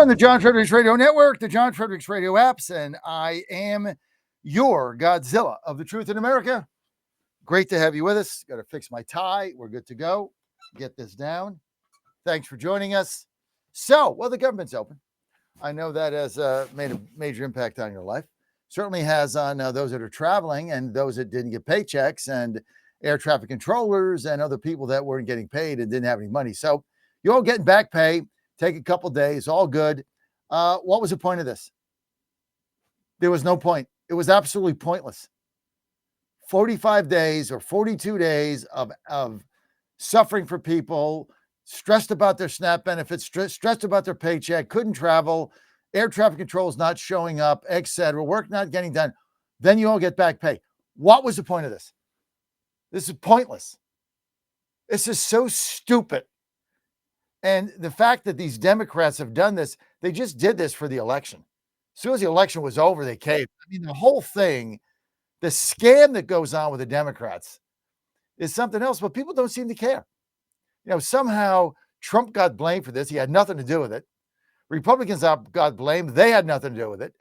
on the John Fredericks Radio Network, the John Fredericks Radio apps, and I am your Godzilla of the truth in America. Great to have you with us. Got to fix my tie. We're good to go. Get this down. Thanks for joining us. So, the government's open. I know that has made a major impact on your life. Certainly has on those that are traveling and those that didn't get paychecks and air traffic controllers and other people that weren't getting paid and didn't have any money. So, you're all getting back pay. Take a couple days, all good. What was the point of this? There was no point. It was absolutely pointless. 45 days or 42 days of suffering for people, stressed about their SNAP benefits, stressed about their paycheck, couldn't travel, air traffic controls not showing up, etc., work not getting done. Then you all get back pay. What was the point of this? This is pointless. This is so stupid. And the fact that these Democrats have done this, they just did this for the election. As soon as the election was over, they caved. I mean, the whole thing, the scam that goes on with the Democrats is something else, but people don't seem to care. Somehow Trump got blamed for this. He had nothing to do with it. Republicans got blamed. They had nothing to do with it.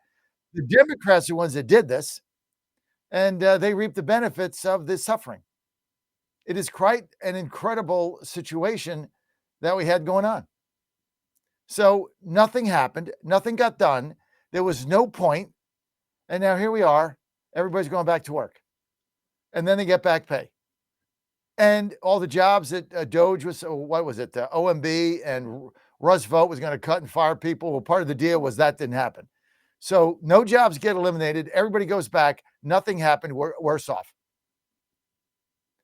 The Democrats are the ones that did this, and they reap the benefits of this suffering. It is quite an incredible situation that we had going on. So nothing happened. Nothing got done. There was no point. And now here we are. Everybody's going back to work. And then they get back pay. And all the jobs that Doge was, what was it? OMB and Russ Vought was going to cut and fire people. Well, part of the deal was that didn't happen. So no jobs get eliminated. Everybody goes back. Nothing happened. We're worse off.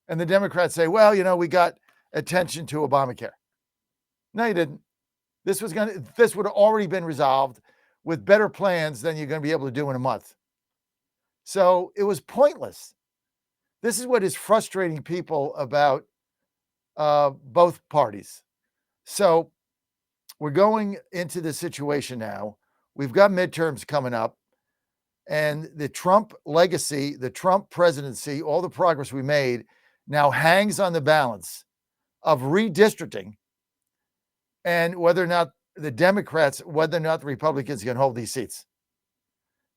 And the Democrats say, we got attention to Obamacare. No, you didn't. This would have already been resolved with better plans than you're going to be able to do in a month. So it was pointless. This is what is frustrating people about both parties. So we're going into this situation now. We've got midterms coming up, and the Trump legacy, the Trump presidency, all the progress we made now hangs on the balance of redistricting and whether or not the Republicans can hold these seats.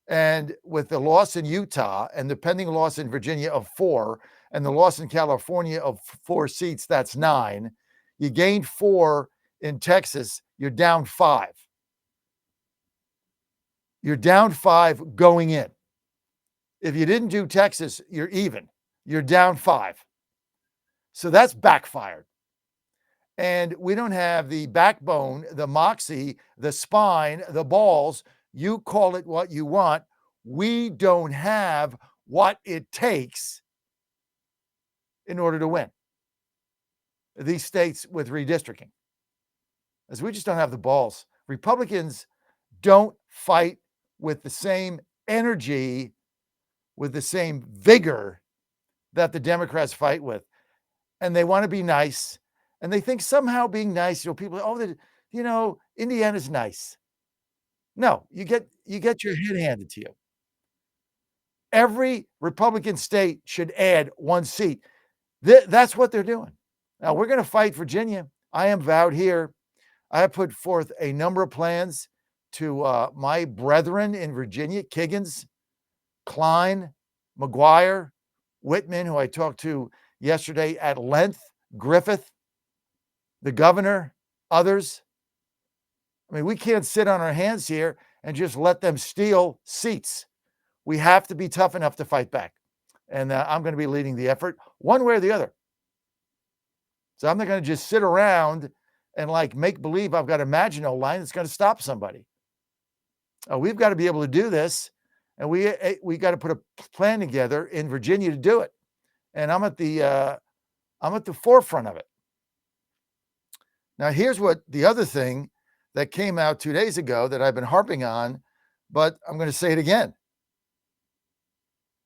And with the loss in Utah and the pending loss in Virginia of 4 and the loss in California of 4 seats, that's 9. You gained 4 in Texas, you're down 5. You're down 5 going in. If you didn't do Texas, you're even. You're down 5. So that's backfired. And we don't have the backbone, the moxie, the spine, the balls. You call it what you want. We don't have what it takes in order to win these states with redistricting. As we just don't have the balls. Republicans don't fight with the same energy, with the same vigor that the Democrats fight with. And they want to be nice. And they think somehow being nice, people, Indiana's nice. No, you get your head handed to you. Every Republican state should add 1 seat. That's what they're doing. Now, we're going to fight Virginia. I am vowed here. I have put forth a number of plans to my brethren in Virginia, Kiggins, Klein, McGuire, Whitman, who I talked to yesterday at length, Griffith, the governor, others. I mean, we can't sit on our hands here and just let them steal seats. We have to be tough enough to fight back. And I'm going to be leading the effort one way or the other. So I'm not going to just sit around and make believe I've got a Maginot line that's going to stop somebody. We've got to be able to do this. And we got to put a plan together in Virginia to do it. And I'm at the forefront of it. Now, here's what the other thing that came out 2 days ago that I've been harping on, but I'm going to say it again.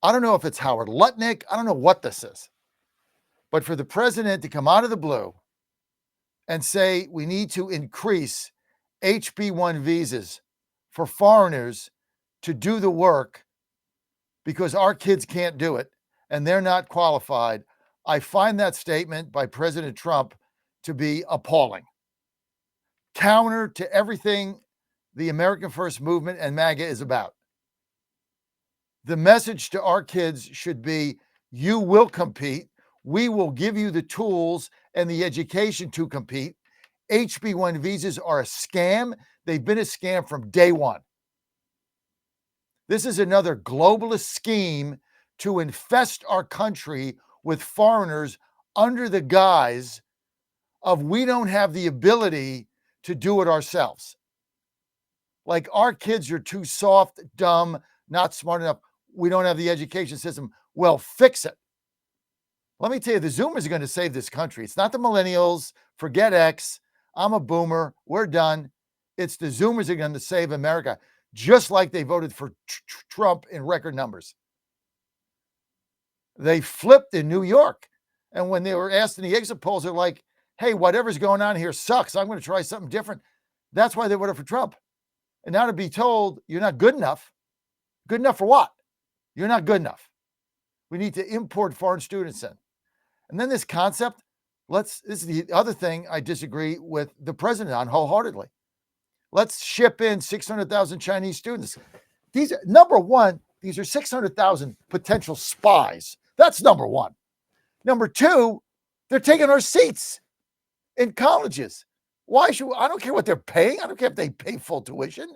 I don't know if it's Howard Lutnick. I don't know what this is. But for the president to come out of the blue and say we need to increase HB-1 visas for foreigners to do the work because our kids can't do it and they're not qualified, I find that statement by President Trump to be appalling. Counter to everything the American First movement and MAGA is about. The message to our kids should be, you will compete. We will give you the tools and the education to compete. HB-1 visas are a scam. They've been a scam from day one. This is another globalist scheme to infest our country with foreigners under the guise of we don't have the ability to do it ourselves. Like our kids are too soft, dumb, not smart enough. We don't have the education system. Well, fix it. Let me tell you, the Zoomers are going to save this country. It's not the millennials. Forget X. I'm a boomer. We're done. It's the Zoomers that are going to save America, just like they voted for Trump in record numbers. They flipped in New York. And when they were asked in the exit polls, they're like, hey, whatever's going on here sucks. I'm going to try something different. That's why they voted for Trump. And now to be told you're not good enough. Good enough for what? You're not good enough. We need to import foreign students in. And then this concept, this is the other thing I disagree with the president on wholeheartedly. Let's ship in 600,000 Chinese students. These are, number one, these are 600,000 potential spies. That's number one. Number two, they're taking our seats in colleges. Why should I don't care what they're paying. I don't care if they pay full tuition.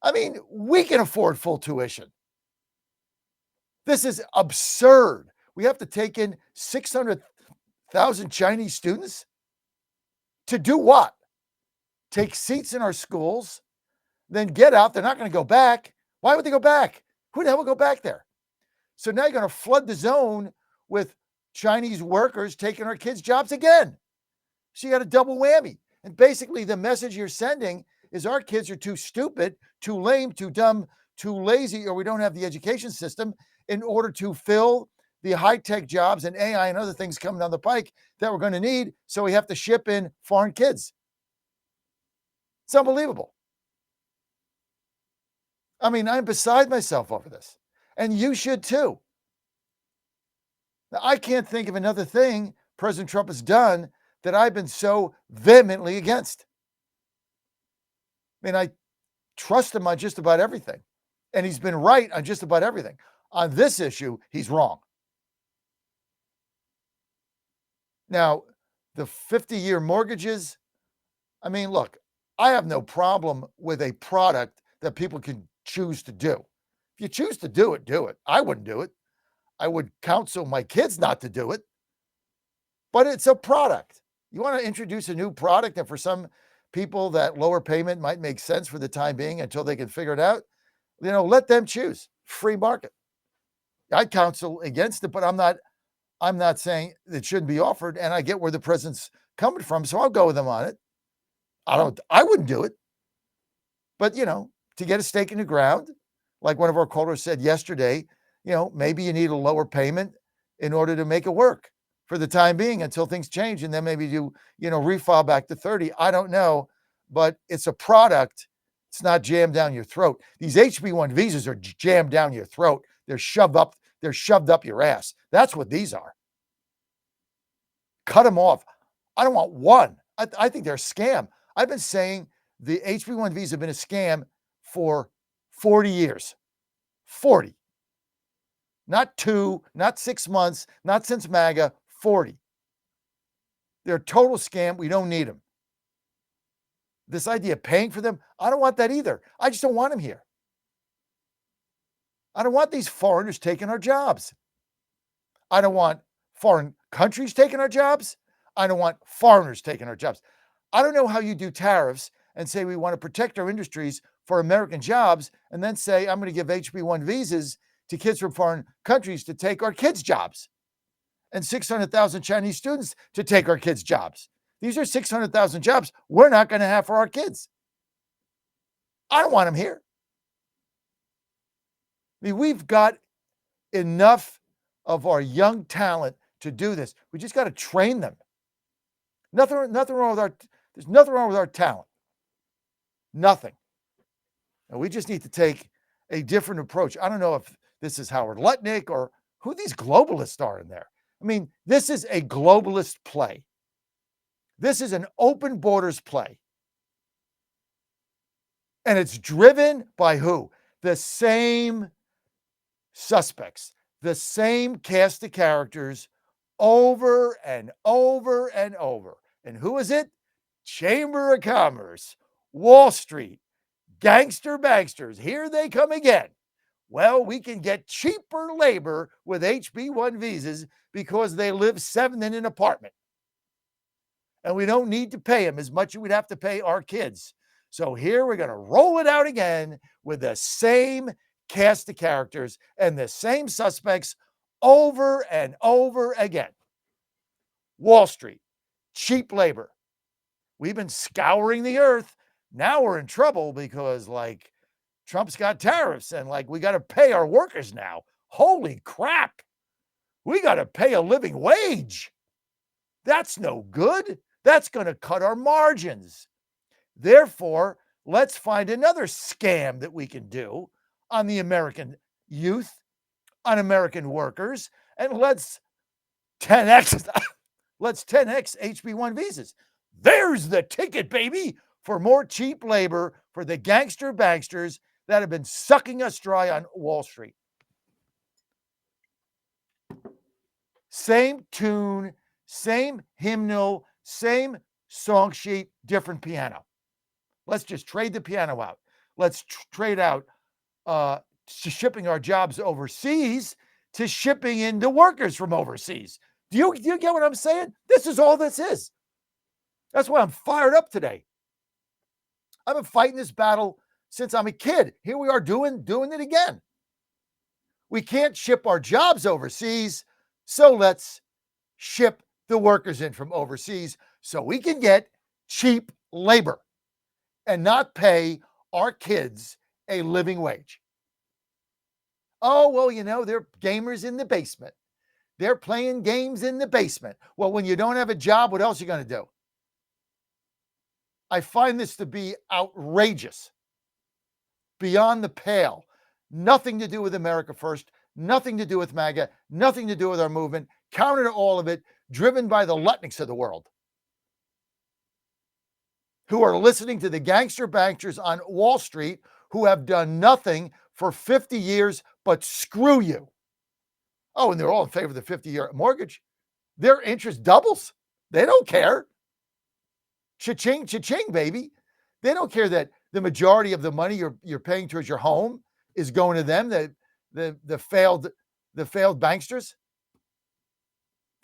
I mean, we can afford full tuition. This is absurd. We have to take in 600,000 Chinese students to do what? Take seats in our schools, then get out. They're not going to go back. Why would they go back? Who the hell will go back there? So now you're going to flood the zone with Chinese workers taking our kids' jobs again. So you got a double whammy. And basically the message you're sending is our kids are too stupid, too lame, too dumb, too lazy, or we don't have the education system in order to fill the high-tech jobs and AI and other things coming down the pike that we're going to need. So we have to ship in foreign kids. It's unbelievable. I mean, I'm beside myself over this. And you should too. Now, I can't think of another thing President Trump has done that I've been so vehemently against. I mean, I trust him on just about everything. And he's been right on just about everything. On this issue, he's wrong. Now, the 50-year mortgages, I mean, look, I have no problem with a product that people can choose to do. If you choose to do it, do it. I wouldn't do it. I would counsel my kids not to do it. But it's a product. You want to introduce a new product, and for some people that lower payment might make sense for the time being until they can figure it out, let them choose. Free market. I counsel against it, but I'm not saying it shouldn't be offered, and I get where the president's coming from, so I'll go with him on it. I wouldn't do it. But, to get a stake in the ground, like one of our callers said yesterday, maybe you need a lower payment in order to make it work for the time being until things change, and then maybe you refile back to 30. I don't know, but it's a product. It's not jammed down your throat. These HB-1 visas are jammed down your throat. They're shoved up your ass. That's what these are. Cut them off. I don't want one. I think they're a scam. I've been saying the HB-1 visa have been a scam for 40 years. 40. Not 2, not 6 months, not since MAGA, 40. They're a total scam. We don't need them. This idea of paying for them, I don't want that either. I just don't want them here. I don't want these foreigners taking our jobs. I don't want foreign countries taking our jobs. I don't want foreigners taking our jobs. I don't know how you do tariffs and say we want to protect our industries for American jobs and then say I'm going to give HB-1 visas to kids from foreign countries to take our kids' jobs and 600,000 Chinese students to take our kids' jobs. These are 600,000 jobs we're not going to have for our kids. I don't want them here. I mean, we've got enough of our young talent to do this. We just got to train them. Nothing wrong with there's nothing wrong with our talent. Nothing. And we just need to take a different approach. I don't know if this is Howard Lutnick or who these globalists are in there. I mean, this is a globalist play. This is an open borders play. And it's driven by who? The same suspects, the same cast of characters over and over and over. And who is it? Chamber of Commerce, Wall Street, gangster banksters. Here they come again. Well, we can get cheaper labor with HB-1 visas because they live 7 in an apartment. And we don't need to pay them as much as we'd have to pay our kids. So here we're going to roll it out again with the same cast of characters and the same suspects over and over again. Wall Street, cheap labor. We've been scouring the earth. Now we're in trouble because, like, Trump's got tariffs and, like, we got to pay our workers now. Holy crap. We got to pay a living wage. That's no good. That's going to cut our margins. Therefore, let's find another scam that we can do on the American youth, on American workers, and let's 10x let's 10x HB-1 visas. There's the ticket, baby, for more cheap labor for the gangster banksters that have been sucking us dry on Wall Street. Same tune, same hymnal, same song sheet, different piano. Let's just trade the piano out. Let's trade out shipping our jobs overseas to shipping in the workers from overseas. Do you get what I'm saying? This is all this is. That's why I'm fired up today. I've been fighting this battle since I'm a kid. Here we are doing it again. We can't ship our jobs overseas, so let's ship the workers in from overseas so we can get cheap labor and not pay our kids a living wage. Oh, well, you know, they're gamers in the basement. They're playing games in the basement. Well, when you don't have a job, what else are you going to do? I find this to be outrageous, beyond the pale. Nothing to do with America First, nothing to do with MAGA, nothing to do with our movement, counter to all of it, driven by the Lutniks of the world who are listening to the gangster bankers on Wall Street who have done nothing for 50 years but screw you. Oh, and they're all in favor of the 50-year mortgage. Their interest doubles. They don't care. Cha-ching, cha-ching, baby. They don't care that the majority of the money you're paying towards your home is going to them, the failed banksters.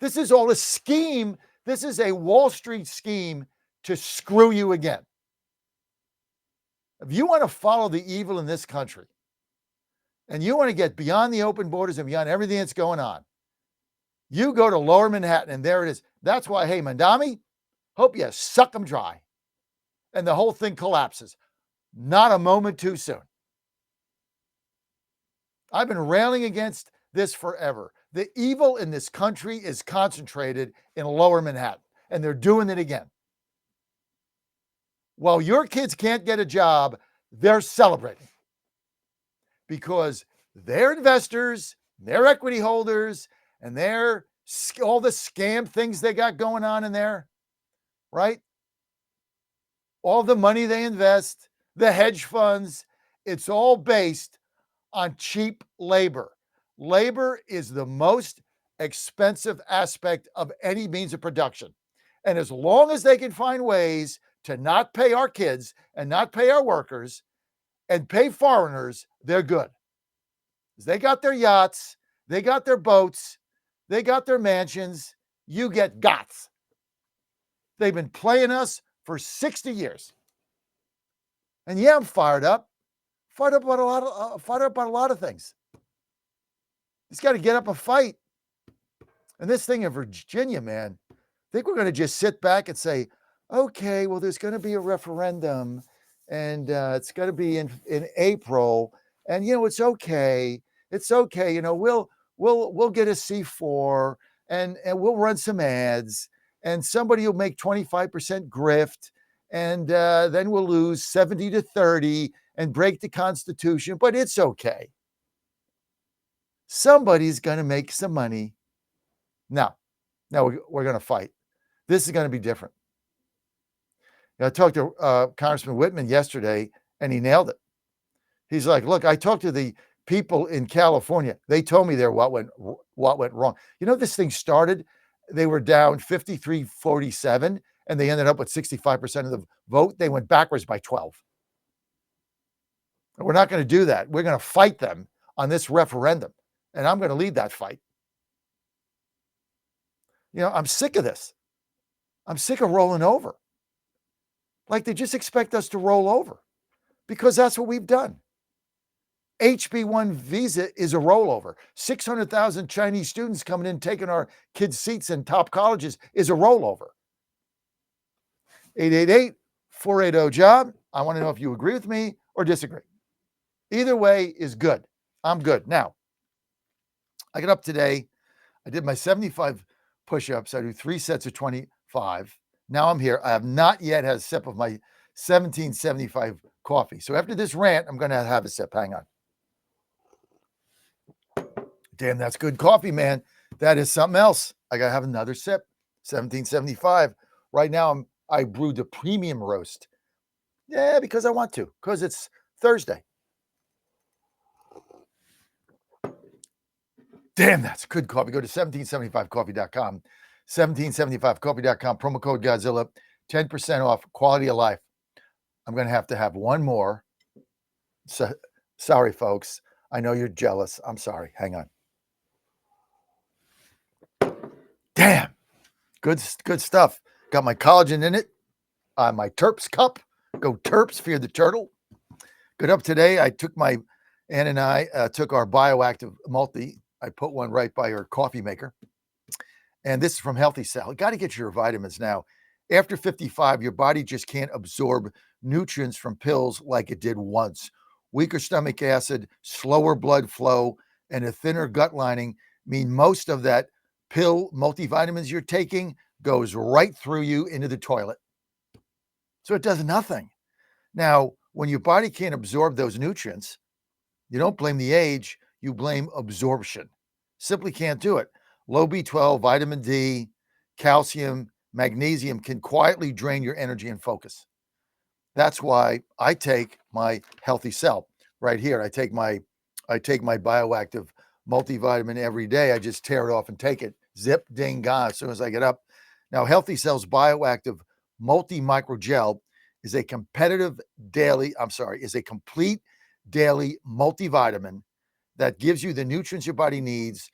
This is all a scheme. This is a Wall Street scheme to screw you again. If you want to follow the evil in this country, and you want to get beyond the open borders and beyond everything that's going on, you go to Lower Manhattan, and there it is. That's why, hey, Mandami, hope you suck them dry. And the whole thing collapses. Not a moment too soon. I've been railing against this forever. The evil in this country is concentrated in Lower Manhattan, and they're doing it again. While your kids can't get a job, they're celebrating because they're investors, they're equity holders, and they're all the scam things they got going on in there, right? All the money they invest, the hedge funds, it's all based on cheap labor. Labor is the most expensive aspect of any means of production. And as long as they can find ways to not pay our kids and not pay our workers and pay foreigners, they're good. They got their yachts, they got their boats, they got their mansions. You get gots. They've been playing us for 60 years. And yeah, I'm fired up. Fired up about a lot of things. He's got to get up and fight. And this thing in Virginia, man, I think we're going to just sit back and say, okay, well, there's going to be a referendum, and it's going to be in April, and you know, it's okay. It's okay. You know, we'll get a C4, and we'll run some ads, and somebody will make 25% grift, and then we'll lose 70-30 and break the Constitution, but it's okay. Somebody's going to make some money. No, we're going to fight. This is going to be different. I talked to Congressman Whitman yesterday, And he nailed it. He's like, look, I talked to the people in California. They told me what went wrong. You know, this thing started, they were down 53-47, and they ended up with 65% of the vote. They went backwards by 12. And we're not going to do that. We're going to fight them on this referendum, and I'm going to lead that fight. You know, I'm sick of this. I'm sick of rolling over. Like, they just expect us to roll over because that's what we've done. HB-1 visa is a rollover. 600,000 Chinese students coming in, taking our kids' seats in top colleges is a rollover. 888-480-JOB. I want to know if you agree with me or disagree. Either way is good. I'm good. Now, I got up today. I did my 75 push-ups. I do 3 sets of 25. Now I'm here. I have not yet had a sip of my 1775 coffee. So after this rant, I'm going to have a sip. Hang on. Damn, that's good coffee, man. That is something else. I got to have another sip. 1775. Right now, I brewed the premium roast. Yeah, because I want to, because it's Thursday. Damn, that's good coffee. Go to 1775coffee.com. 1775coffee.com. Promo code Godzilla. 10% off. Quality of life. I'm going to have one more. So, sorry, folks. I know you're jealous. I'm sorry. Hang on. Damn. Good stuff. Got my collagen in it. My Terps cup. Go Terps, fear the turtle. Good up today. Ann and I took our bioactive multi. I put one right by her coffee maker. And this is from Healthy Cell. You got to get your vitamins now. After 55, your body just can't absorb nutrients from pills like it did once. Weaker stomach acid, slower blood flow, and a thinner gut lining mean most of that pill multivitamins you're taking goes right through you into the toilet. So it does nothing. Now, when your body can't absorb those nutrients, you don't blame the age, you blame absorption. Simply can't do it. Low B12, vitamin D, calcium, magnesium can quietly drain your energy and focus. That's why I take my Healthy Cell right here. I take my bioactive multivitamin every day. I just tear it off and take it. Zip, ding, gone as soon as I get up. Now, Healthy Cell's bioactive multi-micro gel is a complete daily multivitamin that gives you the nutrients your body needs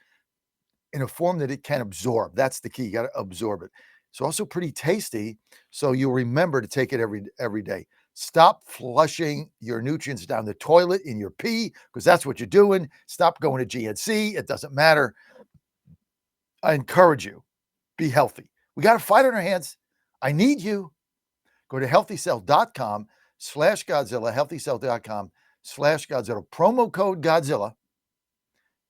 in a form that it can absorb. That's the key. You got to absorb it. It's also pretty tasty, so you'll remember to take it every day. Stop flushing your nutrients down the toilet in your pee, because that's what you're doing. Stop going to GNC. It doesn't matter. I encourage you, be healthy. We got a fight on our hands. I need you. Go to healthycell.com/Godzilla, healthycell.com/Godzilla, promo code Godzilla,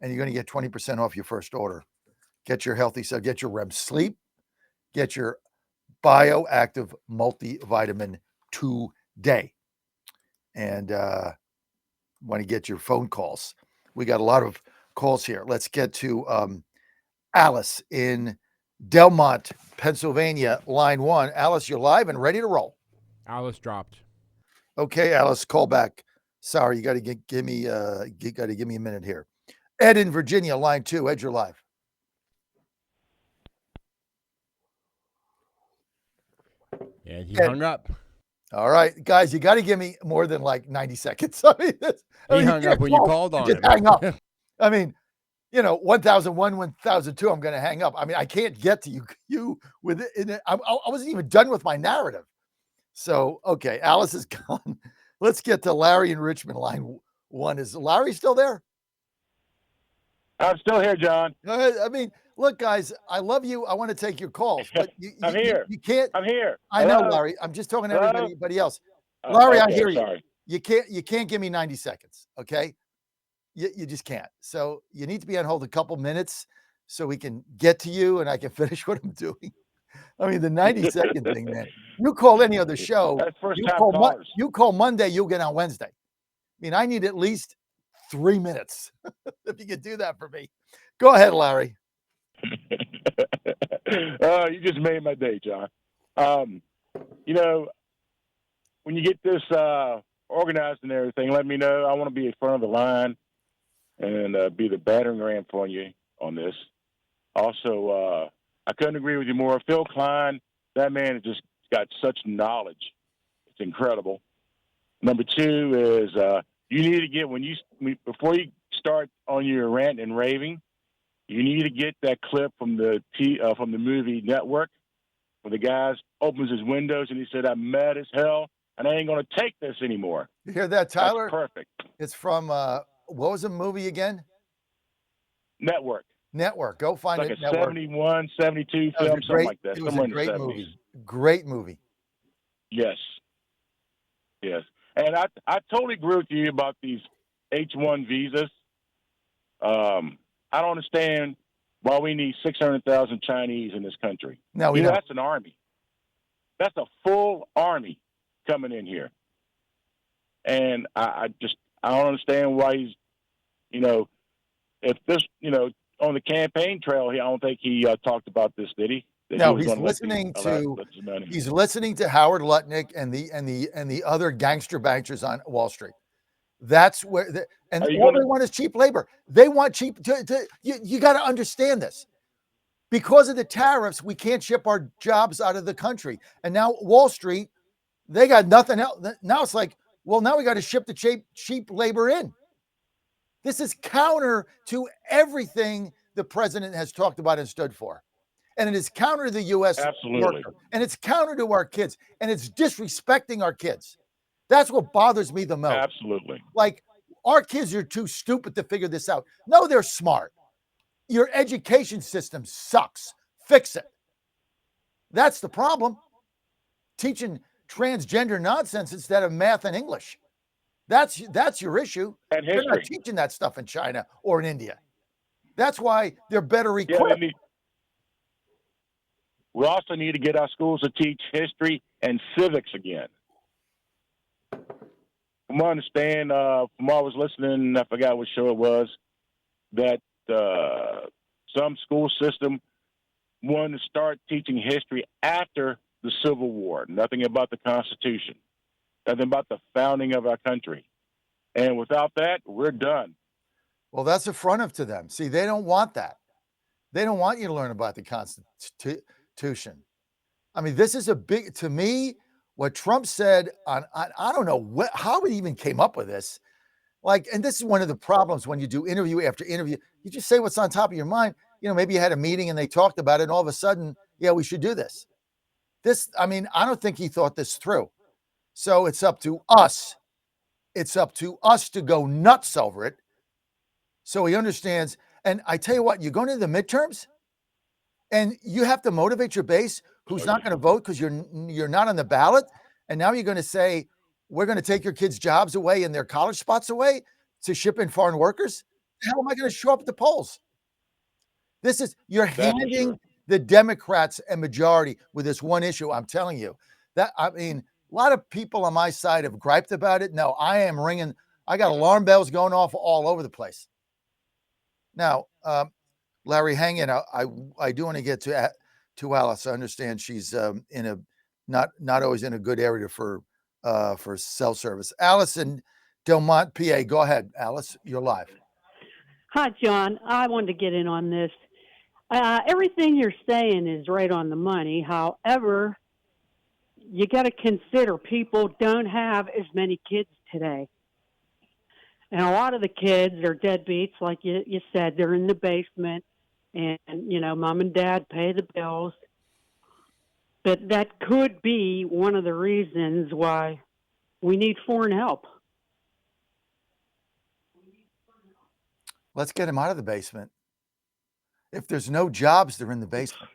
and you're going to get 20% off your first order. Get your Healthy Cell, get your REM sleep, get your bioactive multivitamin today. And want to get your phone calls. We got a lot of calls here. Let's get to Alice in Delmont, Pennsylvania, line 1. Alice, you're live and ready to roll. Alice dropped. Okay, Alice, call back. Sorry, you got to give me a minute here. Ed in Virginia, line 2. Ed, you're live. And he hung up. All right, guys, you got to give me more than like 90 seconds. I mean, He hung up when you called on him. Just hang up. I mean, 1001, 1002, I'm going to hang up. I mean, I can't get to you with it. I wasn't even done with my narrative. So, okay, Alice is gone. Let's get to Larry in Richmond, line 1. Is Larry still there? I'm still here, John. I mean, look, guys, I love you. I want to take your calls, but I'm here. You can't. I'm here. I know, Larry. I'm just talking to everybody else. Larry, I hear you. You can't give me 90 seconds, okay? You just can't. So you need to be on hold a couple minutes so we can get to you and I can finish what I'm doing. I mean, the 90-second thing, man. You call any other show. That's first-time callers. You call Monday, you'll get on Wednesday. I mean, I need at least 3 minutes if you could do that for me. Go ahead, Larry. You just made my day, John. When you get this organized and everything. Let me know. I want to be in front of the line and be the battering ram for you on this. Also, I couldn't agree with you more. Phil Klein, that man has just got such knowledge. It's incredible. Number two is you need to get before you start on your rant and raving, you need to get that clip from the movie Network where the guy opens his windows and he said, "I'm mad as hell and I ain't going to take this anymore." You hear that, Tyler? That's perfect. It's from what was the movie again? Network. Network. Go find It's like it. a Network. 71, 72 film, something like that. It was Somewhere a in the great 70s. movie. Great movie. Yes. Yes. And I totally agree with you about these H-1 visas. I don't understand why we need 600,000 Chinese in this country. No, we don't. That's an army. That's a full army coming in here. And I don't understand why he's, if this, on the campaign trail, I don't think he talked about this, did he? No, he's listening to Howard Lutnick and the other gangster bankers on Wall Street. That's where they want is cheap labor. They want cheap. You got to understand this. Because of the tariffs, we can't ship our jobs out of the country. And now Wall Street, they got nothing else. Now it's like, well, now we got to ship the cheap labor in. This is counter to everything the president has talked about and stood for. And it is counter to the U.S. worker. And it's counter to our kids. And it's disrespecting our kids. That's what bothers me the most. Absolutely. Like, our kids are too stupid to figure this out. No, they're smart. Your education system sucks. Fix it. That's the problem. Teaching transgender nonsense instead of math and English. That's your issue. And history. They're not teaching that stuff in China or in India. That's why they're better equipped. Yeah, we also need to get our schools to teach history and civics again. From what I understand, from what I was listening, I forgot what show it was, that some school system wanted to start teaching history after the Civil War. Nothing about the Constitution. Nothing about the founding of our country. And without that, we're done. Well, that's affrontive to them. See, they don't want that. They don't want you to learn about the Constitution. I mean, this is to me, what Trump said on I don't know how he even came up with this. Like, and this is one of the problems when you do interview after interview. You just say what's on top of your mind. Maybe you had a meeting and they talked about it, and all of a sudden, yeah, we should do this. I don't think he thought this through. So it's up to us. It's up to us to go nuts over it. So he understands. And I tell you what, you're going to the midterms, and you have to motivate your base who's not going to vote because you're not on the ballot. And now you're going to say, we're going to take your kids' jobs away and their college spots away to ship in foreign workers. How am I going to show up at the polls? You're handing the Democrats a majority with this one issue. I'm telling you a lot of people on my side have griped about it. No, I am ringing. I got alarm bells going off all over the place. Now, Larry, hang in. I do want to get to Alice. I understand she's in a not always in a good area for cell service. Alice in Delmont, PA. Go ahead, Alice. You're live. Hi, John. I wanted to get in on this. Everything you're saying is right on the money. However, you got to consider people don't have as many kids today. And a lot of the kids are deadbeats, like you said. They're in the basement, and, mom and dad pay the bills. But that could be one of the reasons why we need foreign help. Let's get them out of the basement. If there's no jobs, they're in the basement.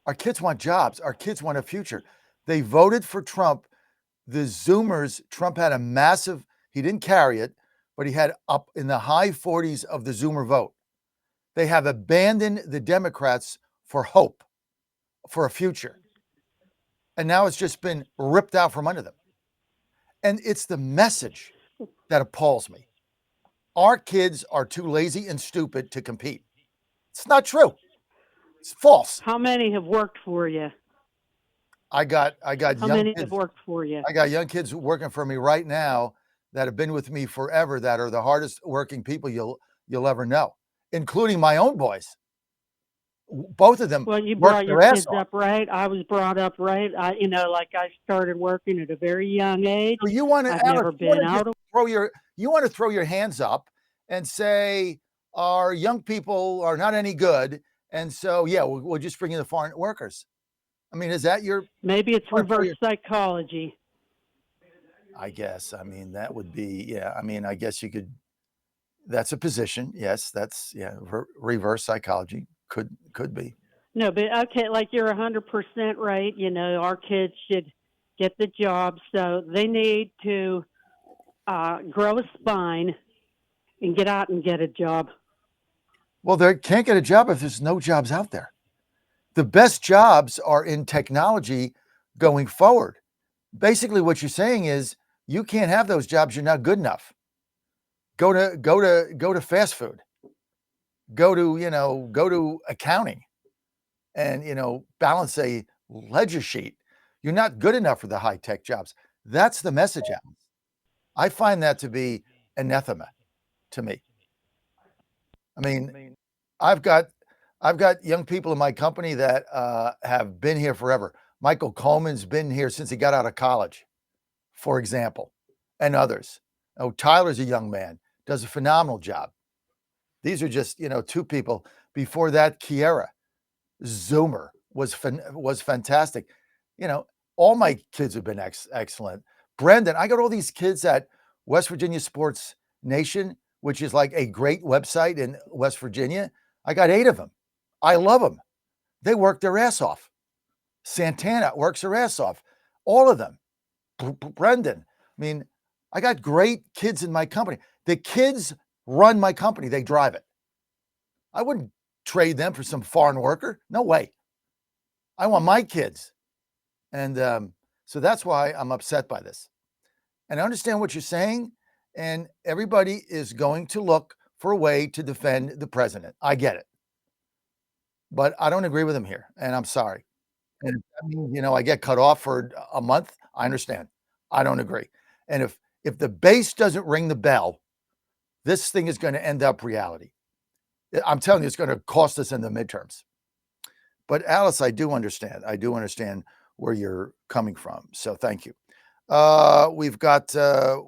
Our kids want jobs. Our kids want a future. They voted for Trump. The Zoomers, Trump had a massive, he didn't carry it, but he had up in the high 40s of the Zoomer vote. They have abandoned the Democrats for hope, for a future. And now it's just been ripped out from under them. And it's the message that appalls me. Our kids are too lazy and stupid to compete. It's not true. It's false. How many have worked for you? I got How young many have kids. worked for you? I got young kids working for me right now that have been with me forever that are the hardest working people you'll ever know, including my own boys. Both of them Well, you work brought your their ass kids off. up right. I was brought up right. Like I started working at a very young age. So you want to, I've Alice, never you want been to just out of. you want to throw your hands up and say our young people are not any good, and so yeah, we'll just bring in the foreign workers. I mean, is that your? Maybe it's wanna throw reverse your- psychology. I guess. I mean, that would be yeah. I mean, I guess you could. That's a position. Yes, that's yeah. Reverse psychology could be. No, but okay, like you're 100% right. Our kids should get the job, so they need to grow a spine and get out and get a job. Well, they can't get a job if there's no jobs out there. The best jobs are in technology going forward. Basically, what you're saying is you can't have those jobs. You're not good enough. Go to fast food. Go to accounting, and balance a ledger sheet. You're not good enough for the high tech jobs. That's the message, Alan. I find that to be anathema to me. I mean, I've got young people in my company that have been here forever. Michael Coleman's been here since he got out of college, for example, and others. Oh, Tyler's a young man, does a phenomenal job. These are just two people. Before that, Kiera Zoomer was fantastic. All my kids have been excellent. Brendan, I got all these kids at West Virginia Sports Nation, which is like a great website in West Virginia. I got 8 of them. I love them. They work their ass off. Santana works her ass off. All of them. Brendan. I mean, I got great kids in my company. The kids run my company. They drive it. I wouldn't trade them for some foreign worker. No way. I want my kids. And so that's why I'm upset by this. And I understand what you're saying. And everybody is going to look for a way to defend the president. I get it. But I don't agree with him here. And I'm sorry. And if that means, I get cut off for a month, I understand. I don't agree. And if the base doesn't ring the bell, this thing is going to end up reality. I'm telling you, it's going to cost us in the midterms. But Alice, I do understand. I do understand where you're coming from. So thank you. We've got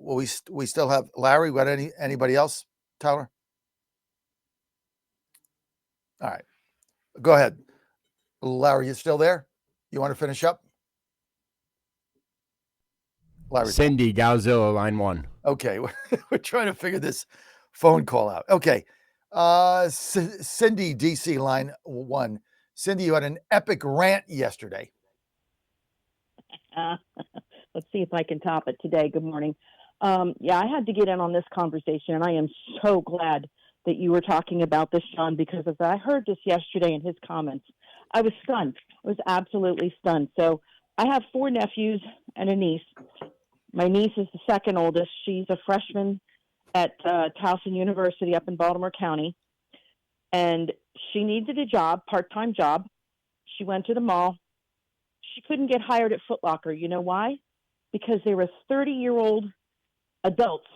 we still have Larry. We got anybody else, Tyler? All right. Go ahead. Larry, you still there? You want to finish up? Larry. Cindy, Godzilla, line 1. Okay. We're trying to figure this phone call out. Okay. Cindy, DC, line 1. Cindy, you had an epic rant yesterday. Let's see if I can top it today. Good morning. Yeah, I had to get in on this conversation, and I am so glad that you were talking about this, John, because as I heard this yesterday in his comments, I was stunned. I was absolutely stunned. So I have 4 nephews and a niece. My niece is the second oldest. She's a freshman at Towson University up in Baltimore County, and she needed a job, part-time job. She went to the mall. She couldn't get hired at Foot Locker. You know why? Because there were 30-year-old adults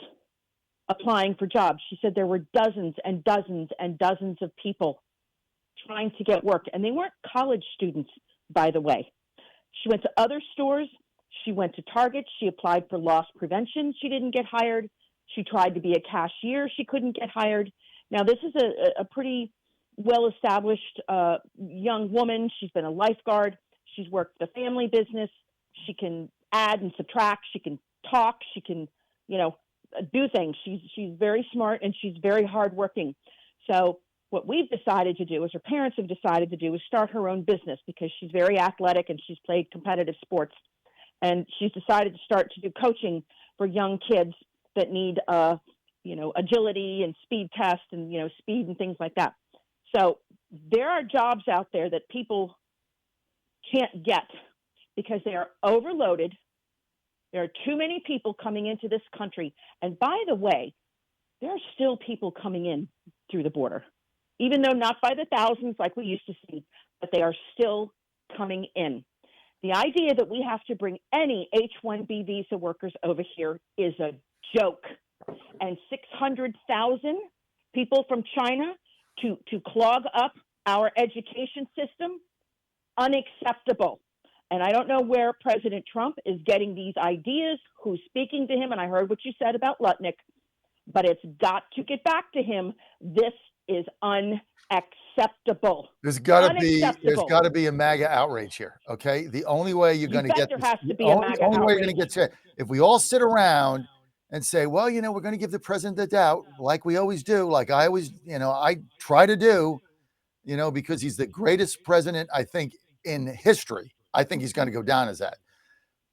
applying for jobs. She said there were dozens and dozens and dozens of people trying to get work, and they weren't college students, by the way. She went to other stores. She went to Target. She applied for loss prevention. She didn't get hired. She tried to be a cashier. She couldn't get hired. Now, this is a pretty well-established young woman. She's been a lifeguard. She's worked the family business. She can add and subtract. She can talk. She can, do things. She's very smart and she's very hardworking. So what we've decided to do, as her parents have decided to do, is start her own business because she's very athletic and she's played competitive sports. And she's decided to start to do coaching for young kids that need, agility and speed tests and, speed and things like that. So there are jobs out there that people can't get because they are overloaded. There are too many people coming into this country. And by the way, there are still people coming in through the border, even though not by the thousands like we used to see, but they are still coming in. The idea that we have to bring any H-1B visa workers over here is a joke. And 600,000 people from China to clog up our education system, unacceptable. And I don't know where President Trump is getting these ideas, who's speaking to him, and I heard what you said about Lutnick, but it's got to get back to him. This is unacceptable. There's got to be a MAGA outrage here. Okay, the only way you're going to get there this, has to be the a only, MAGA only way you're outrage. going to get if we all sit around and say, well, you know, we're going to give the president the doubt, like we always do, like I always, you know, I try to do, you know, because he's the greatest president, I think, in history. I think he's going to go down as that,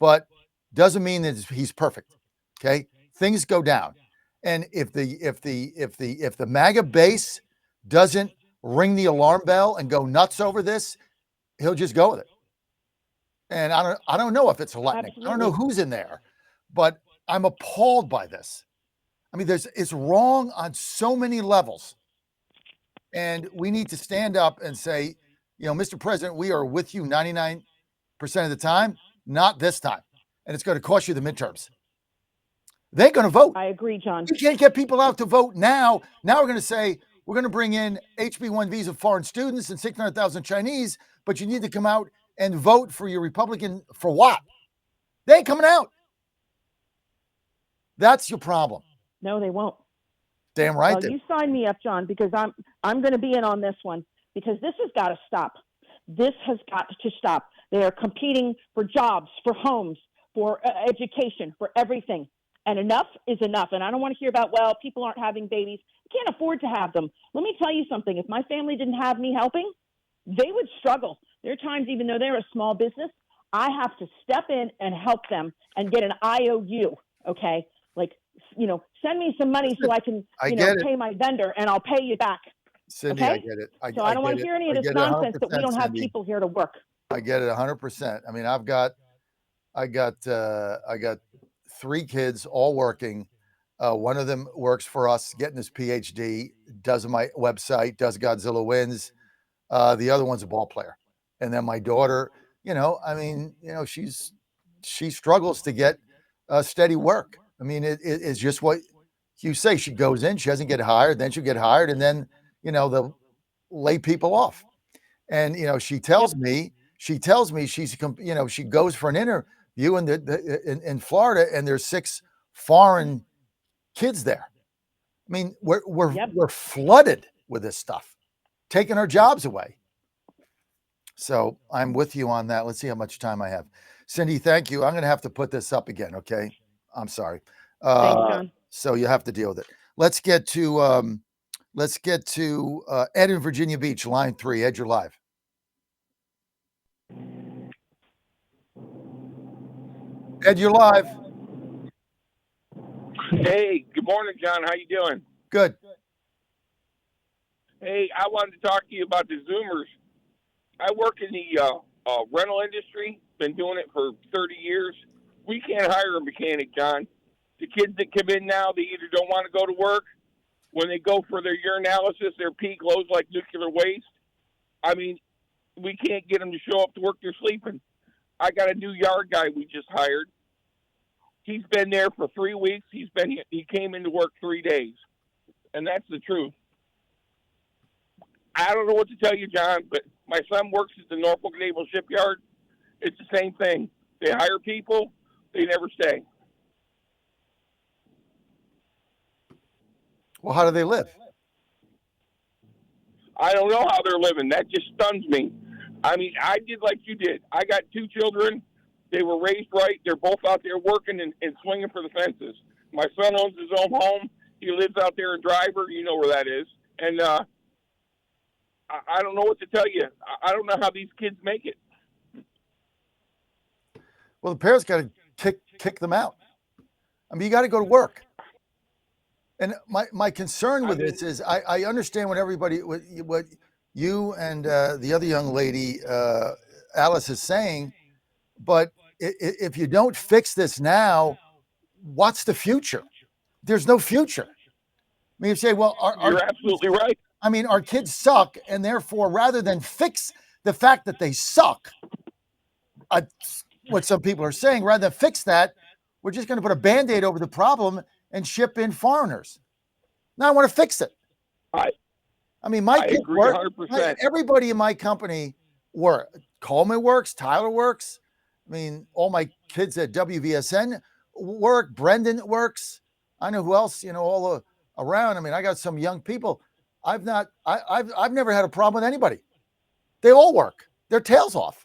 but doesn't mean that he's perfect. Okay, things go down, and if the MAGA base doesn't ring the alarm bell and go nuts over this, he'll just go with it. And I don't know if it's Lutnick. Absolutely. I don't know who's in there, but I'm appalled by this. I mean, it's wrong on so many levels, and we need to stand up and say, you know, Mr. President, we are with you 99% of the time, not this time. And it's going to cost you the midterms. They're going to vote. I agree, John. You can't get people out to vote now. Now we're going to say, we're going to bring in HB-1 visa foreign students and 600,000 Chinese, but you need to come out and vote for your Republican for what? They ain't coming out. That's your problem. No, they won't. Damn right. Well, you sign me up, John, because I'm going to be in on this one, because this has got to stop. This has got to stop. They are competing for jobs, for homes, for education, for everything. And enough is enough. And I don't want to hear about, well, people aren't having babies. You can't afford to have them. Let me tell you something. If my family didn't have me helping, they would struggle. There are times, even though they're a small business, I have to step in and help them and get an IOU, okay? Like, you know, send me some money so I can, pay my vendor, and I'll pay you back. Cindy, okay? I get it. So I don't want to hear any of this nonsense that we don't have people here to work. I get it 100%. I mean, I got 3 kids all working. One of them works for us, getting his PhD, does my website, does Godzilla Wins. The other one's a ball player. And then my daughter, you know, I mean, you know, she struggles to get steady work. I mean, it's just what you say. She goes in, she doesn't get hired, then she'll get hired, and then, you know, they'll lay people off. And, you know, she tells me she's, you know, she goes for an interview in Florida, and there's 6 foreign kids there. I mean, we're flooded with this stuff, taking our jobs away. So I'm with you on that. Let's see how much time I have. Cindy, thank you. I'm going to have to put this up again. Okay. I'm sorry. Thanks, John. So you have to deal with it. Let's get to Ed in Virginia Beach, line 3. Ed, you're live. Ed, you're live. Hey, good morning, John. How you doing? Good. Hey, I wanted to talk to you about the Zoomers. I work in the rental industry. Been doing it for 30 years. We can't hire a mechanic, John. The kids that come in now, they either don't want to go to work. When they go for their urinalysis, their pee glows like nuclear waste. I mean, we can't get them to show up to work. They're sleeping. I got a new yard guy we just hired. He's been there for 3 weeks. He came into work 3 days. And that's the truth. I don't know what to tell you, John, but my son works at the Norfolk Naval Shipyard. It's the same thing. They hire people. They never stay. Well, how do they live? I don't know how they're living. That just stuns me. I mean, I did like you did. I got 2 children. They were raised right. They're both out there working and swinging for the fences. My son owns his own home. He lives out there in Driver. You know where that is. And I don't know what to tell you. I don't know how these kids make it. Well, the parents got to kick them out. I mean, you got to go to work. And my concern with this is I understand what you and the other young lady, Alice, is saying, but if you don't fix this now, what's the future? There's no future. I mean, you say, well, you're absolutely right. I mean, our kids suck, and therefore, rather than fix the fact that they suck, what some people are saying, rather than fix that, we're just going to put a Band-Aid over the problem and ship in foreigners. Now I want to fix it. I mean, my kids agree work. 100%. Everybody in my company work. Coleman works. Tyler works. I mean, all my kids at WVSN work. Brendan works. I know who else, all around. I mean, I got some young people. I've never had a problem with anybody. They all work their tails off.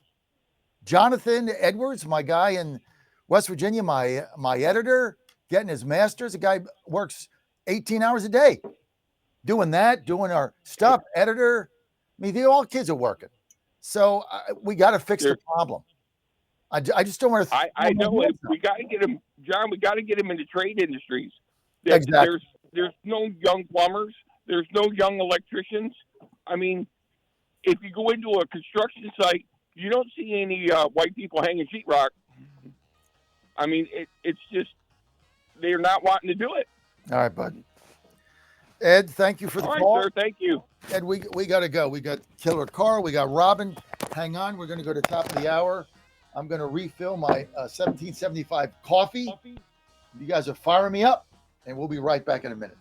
Jonathan Edwards, my guy in West Virginia, my editor, getting his master's. The guy works 18 hours a day doing that, doing our stuff, editor. I mean, all kids are working. So we got to fix the problem. I just don't want to. I know it. We got to get him, John. We got to get him into trade industries. Exactly. There's no young plumbers. There's no young electricians. I mean, if you go into a construction site, you don't see any white people hanging sheetrock. I mean, it's just they're not wanting to do it. All right, bud. Ed, thank you for the call. All right, sir. Thank you. Ed, we got to go. We got Killer Carl. We got Robin. Hang on. We're going to go to the top of the hour. I'm going to refill my 1775 coffee. You guys are firing me up, and we'll be right back in a minute.